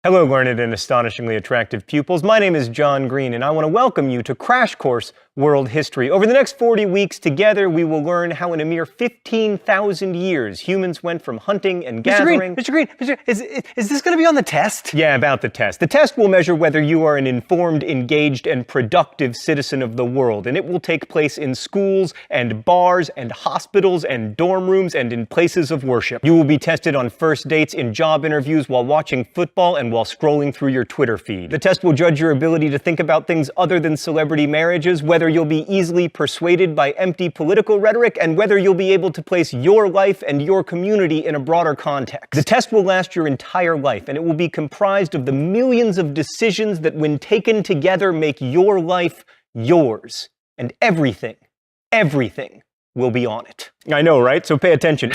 Hello, learned and astonishingly attractive pupils. My name is John Green, and I want to welcome you to Crash Course World History. Over the next 40 weeks together, we will learn how in a mere 15,000 years, humans went from hunting and gathering... Mr. Green, is this going to be on the test? Yeah, about the test. The test will measure whether you are an informed, engaged, and productive citizen of the world, and it will take place in schools and bars and hospitals and dorm rooms and in places of worship. You will be tested on first dates, in job interviews, while watching football, and while scrolling through your Twitter feed. The test will judge your ability to think about things other than celebrity marriages, whether you'll be easily persuaded by empty political rhetoric, and whether you'll be able to place your life and your community in a broader context. The test will last your entire life, and it will be comprised of the millions of decisions that, when taken together, make your life yours. And everything will be on it. I know, right? So pay attention.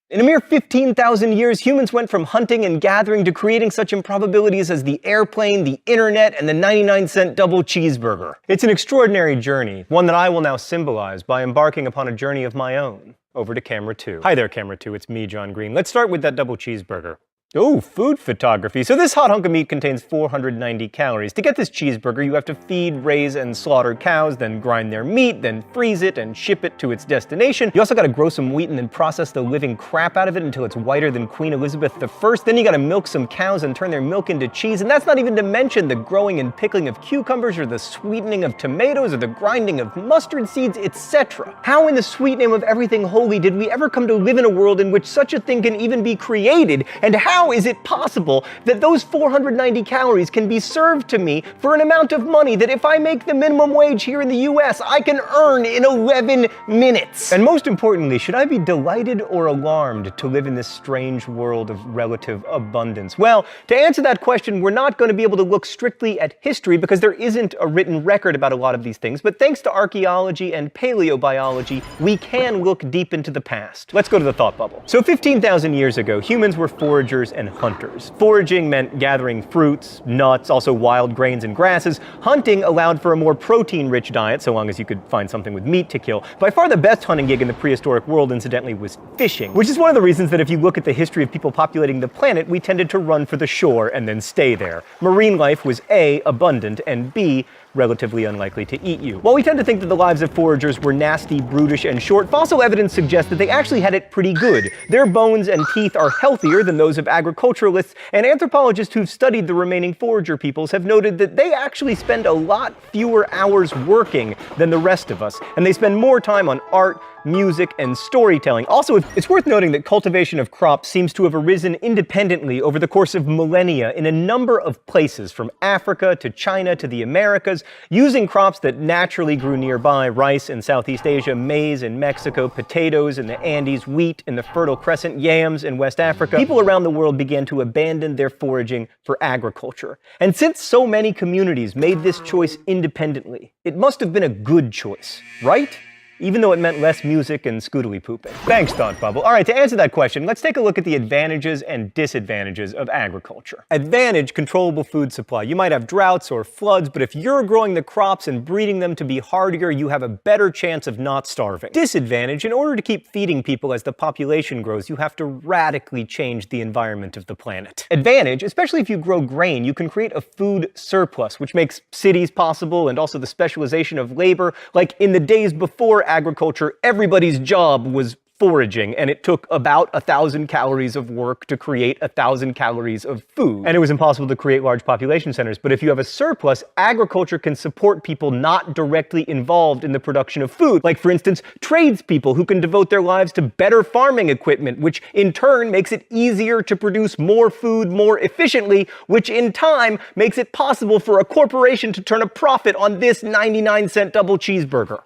In a mere 15,000 years, humans went from hunting and gathering to creating such improbabilities as the airplane, the internet, and the 99-cent double cheeseburger. It's an extraordinary journey, one that I will now symbolize by embarking upon a journey of my own. Over to camera 2. Hi there, camera 2, it's me, John Green. Let's start with that double cheeseburger. Oh, food photography. So this hot hunk of meat contains 490 calories. To get this cheeseburger, you have to feed, raise, and slaughter cows, then grind their meat, then freeze it and ship it to its destination. You also gotta grow some wheat and then process the living crap out of it until it's whiter than Queen Elizabeth I. Then you gotta milk some cows and turn their milk into cheese, and that's not even to mention the growing and pickling of cucumbers, or the sweetening of tomatoes, or the grinding of mustard seeds, etc. How in the sweet name of everything holy did we ever come to live in a world in which such a thing can even be created, and how is it possible that those 490 calories can be served to me for an amount of money that, if I make the minimum wage here in the US, I can earn in 11 minutes? And most importantly, should I be delighted or alarmed to live in this strange world of relative abundance? Well, to answer that question, we're not going to be able to look strictly at history because there isn't a written record about a lot of these things, but thanks to archaeology and paleobiology, we can look deep into the past. Let's go to the thought bubble. So 15,000 years ago, humans were foragers and hunters. Foraging meant gathering fruits, nuts, also wild grains and grasses. Hunting allowed for a more protein-rich diet, so long as you could find something with meat to kill. By far the best hunting gig in the prehistoric world, incidentally, was fishing, which is one of the reasons that if you look at the history of people populating the planet, we tended to run for the shore and then stay there. Marine life was A, abundant, and B, relatively unlikely to eat you. While we tend to think that the lives of foragers were nasty, brutish, and short, fossil evidence suggests that they actually had it pretty good. Their bones and teeth are healthier than those of agriculturalists, and anthropologists who've studied the remaining forager peoples have noted that they actually spend a lot fewer hours working than the rest of us, and they spend more time on art, music, and storytelling. Also, it's worth noting that cultivation of crops seems to have arisen independently over the course of millennia in a number of places, from Africa to China to the Americas, using crops that naturally grew nearby: rice in Southeast Asia, maize in Mexico, potatoes in the Andes, wheat in the Fertile Crescent, yams in West Africa. People around the world began to abandon their foraging for agriculture. And since so many communities made this choice independently, it must have been a good choice, right? Even though it meant less music and scootily pooping. Thanks, Thought Bubble. All right, to answer that question, let's take a look at the advantages and disadvantages of agriculture. Advantage: controllable food supply. You might have droughts or floods, but if you're growing the crops and breeding them to be hardier, you have a better chance of not starving. Disadvantage: in order to keep feeding people as the population grows, you have to radically change the environment of the planet. Advantage: especially if you grow grain, you can create a food surplus, which makes cities possible, and also the specialization of labor. Like in the days before agriculture, everybody's job was foraging, and it took about 1,000 calories of work to create 1,000 calories of food. And it was impossible to create large population centers. But if you have a surplus, agriculture can support people not directly involved in the production of food. Like, for instance, tradespeople who can devote their lives to better farming equipment, which in turn makes it easier to produce more food more efficiently, which in time makes it possible for a corporation to turn a profit on this 99-cent double cheeseburger.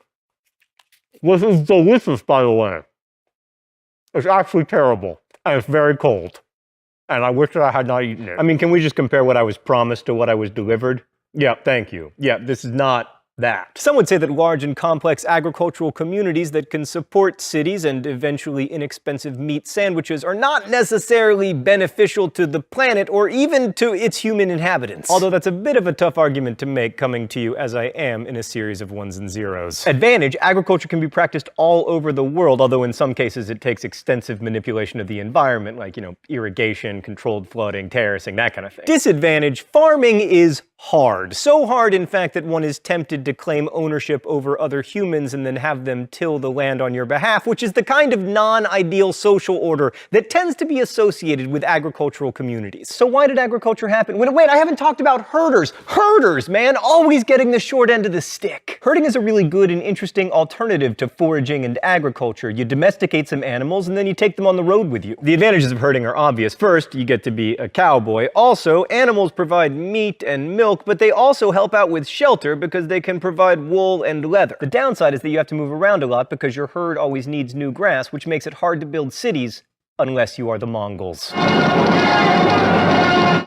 This is delicious, by the way. It's actually terrible, and it's very cold. And I wish that I had not eaten it. I mean, can we just compare what I was promised to what I was delivered? Yeah, thank you. Yeah, this is not that. Some would say that large and complex agricultural communities that can support cities and eventually inexpensive meat sandwiches are not necessarily beneficial to the planet or even to its human inhabitants. Although that's a bit of a tough argument to make coming to you as I am in a series of ones and zeros. Advantage, agriculture can be practiced all over the world, although in some cases it takes extensive manipulation of the environment, like, irrigation, controlled flooding, terracing, that kind of thing. Disadvantage, farming is hard. So hard, in fact, that one is tempted to claim ownership over other humans and then have them till the land on your behalf, which is the kind of non-ideal social order that tends to be associated with agricultural communities. So why did agriculture happen? Wait, I haven't talked about herders. Herders, man, always getting the short end of the stick. Herding is a really good and interesting alternative to foraging and agriculture. You domesticate some animals and then you take them on the road with you. The advantages of herding are obvious. First, you get to be a cowboy. Also, animals provide meat and milk, but they also help out with shelter because they can provide wool and leather. The downside is that you have to move around a lot because your herd always needs new grass, which makes it hard to build cities unless you are the Mongols.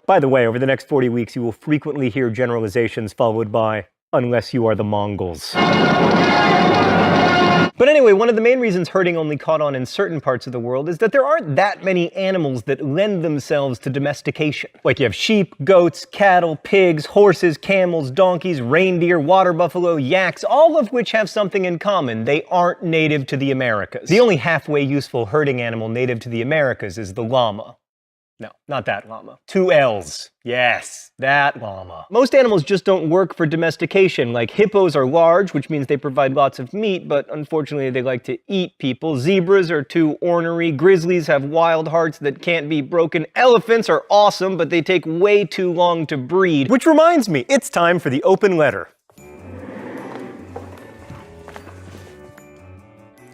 By the way, over the next 40 weeks, you will frequently hear generalizations followed by, unless you are the Mongols. But anyway, one of the main reasons herding only caught on in certain parts of the world is that there aren't that many animals that lend themselves to domestication. Like you have sheep, goats, cattle, pigs, horses, camels, donkeys, reindeer, water buffalo, yaks, all of which have something in common. They aren't native to the Americas. The only halfway useful herding animal native to the Americas is the llama. No, not that llama. 2 L's. Yes, that llama. Most animals just don't work for domestication. Like hippos are large, which means they provide lots of meat, but unfortunately they like to eat people. Zebras are too ornery. Grizzlies have wild hearts that can't be broken. Elephants are awesome, but they take way too long to breed. Which reminds me, it's time for the open letter.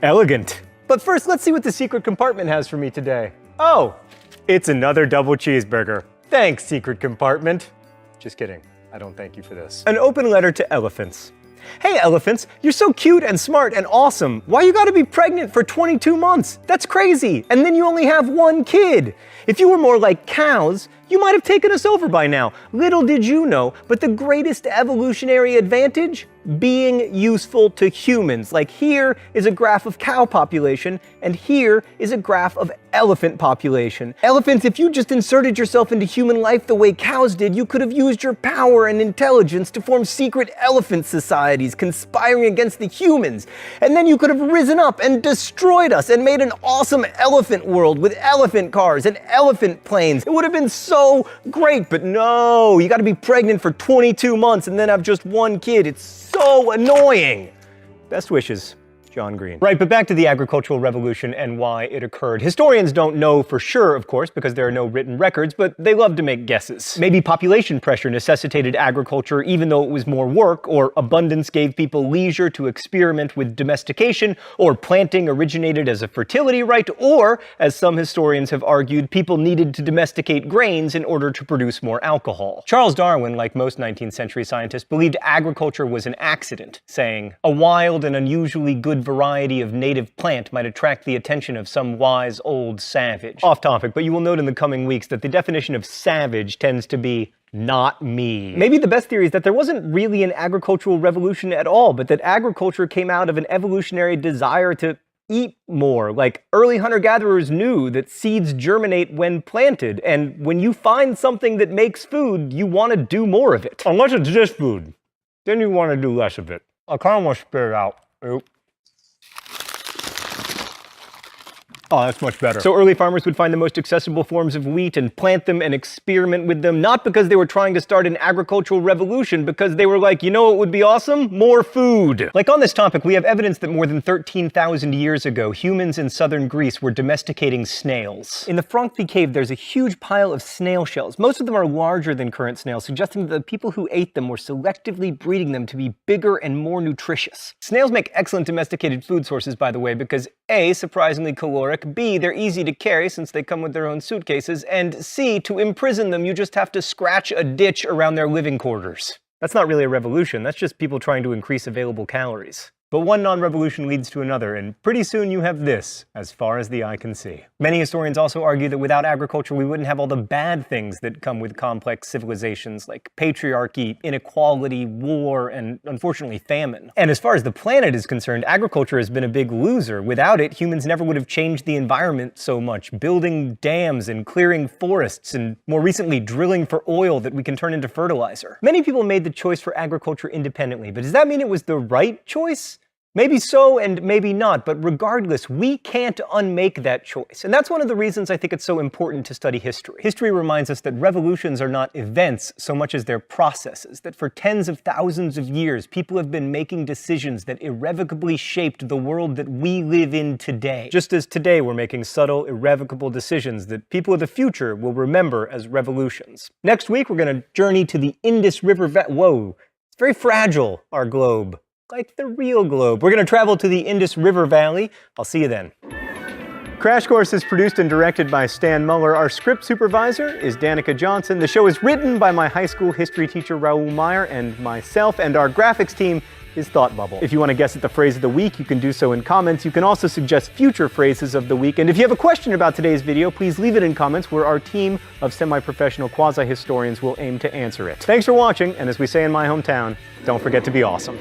Elegant. But first, let's see what the secret compartment has for me today. Oh! It's another double cheeseburger. Thanks, secret compartment. Just kidding. I don't thank you for this. An open letter to elephants. Hey elephants, you're so cute and smart and awesome. Why you gotta be pregnant for 22 months? That's crazy. And then you only have 1 kid. If you were more like cows, you might have taken us over by now. Little did you know, but the greatest evolutionary advantage? Being useful to humans. Like here is a graph of cow population, and here is a graph of elephant population. Elephants, if you just inserted yourself into human life the way cows did, you could have used your power and intelligence to form secret elephant societies conspiring against the humans. And then you could have risen up and destroyed us and made an awesome elephant world with elephant cars and elephant planes. It would have been so great, but no, you gotta be pregnant for 22 months and then have just 1 kid. It's so annoying. Best wishes, John Green. Right, but back to the agricultural revolution and why it occurred. Historians don't know for sure, of course, because there are no written records, but they love to make guesses. Maybe population pressure necessitated agriculture even though it was more work, or abundance gave people leisure to experiment with domestication, or planting originated as a fertility right, or, as some historians have argued, people needed to domesticate grains in order to produce more alcohol. Charles Darwin, like most 19th century scientists, believed agriculture was an accident, saying, "A wild and unusually good variety of native plant might attract the attention of some wise old savage." Off topic, but you will note in the coming weeks that the definition of savage tends to be not me. Maybe the best theory is that there wasn't really an agricultural revolution at all, but that agriculture came out of an evolutionary desire to eat more. Like early hunter-gatherers knew that seeds germinate when planted, and when you find something that makes food, you want to do more of it. Unless it's just food, then you want to do less of it. I kind of want to spit it out. Oop. Oh, that's much better. So early farmers would find the most accessible forms of wheat and plant them and experiment with them, not because they were trying to start an agricultural revolution, because they were like, you know what would be awesome? More food. Like on this topic, we have evidence that more than 13,000 years ago, humans in southern Greece were domesticating snails. In the Frankfurt cave, there's a huge pile of snail shells. Most of them are larger than current snails, suggesting that the people who ate them were selectively breeding them to be bigger and more nutritious. Snails make excellent domesticated food sources, by the way, because A, surprisingly caloric, B, they're easy to carry since they come with their own suitcases, and C, to imprison them you just have to scratch a ditch around their living quarters. That's not really a revolution, that's just people trying to increase available calories. But one non-revolution leads to another, and pretty soon you have this, as far as the eye can see. Many historians also argue that without agriculture we wouldn't have all the bad things that come with complex civilizations like patriarchy, inequality, war, and unfortunately famine. And as far as the planet is concerned, agriculture has been a big loser. Without it, humans never would have changed the environment so much, building dams and clearing forests, and more recently drilling for oil that we can turn into fertilizer. Many people made the choice for agriculture independently, but does that mean it was the right choice? Maybe so and maybe not, but regardless, we can't unmake that choice. And that's one of the reasons I think it's so important to study history. History reminds us that revolutions are not events so much as they're processes, that for tens of thousands of years, people have been making decisions that irrevocably shaped the world that we live in today. Just as today we're making subtle, irrevocable decisions that people of the future will remember as revolutions. Next week, we're going to journey to the Indus River Valley. Whoa, it's very fragile, our globe. Like the real globe. We're going to travel to the Indus River Valley. I'll see you then. Crash Course is produced and directed by Stan Muller. Our script supervisor is Danica Johnson. The show is written by my high school history teacher Raoul Meyer and myself, and our graphics team is Thought Bubble. If you want to guess at the phrase of the week, you can do so in comments. You can also suggest future phrases of the week. And if you have a question about today's video, please leave it in comments where our team of semi-professional quasi-historians will aim to answer it. Thanks for watching, and as we say in my hometown, don't forget to be awesome.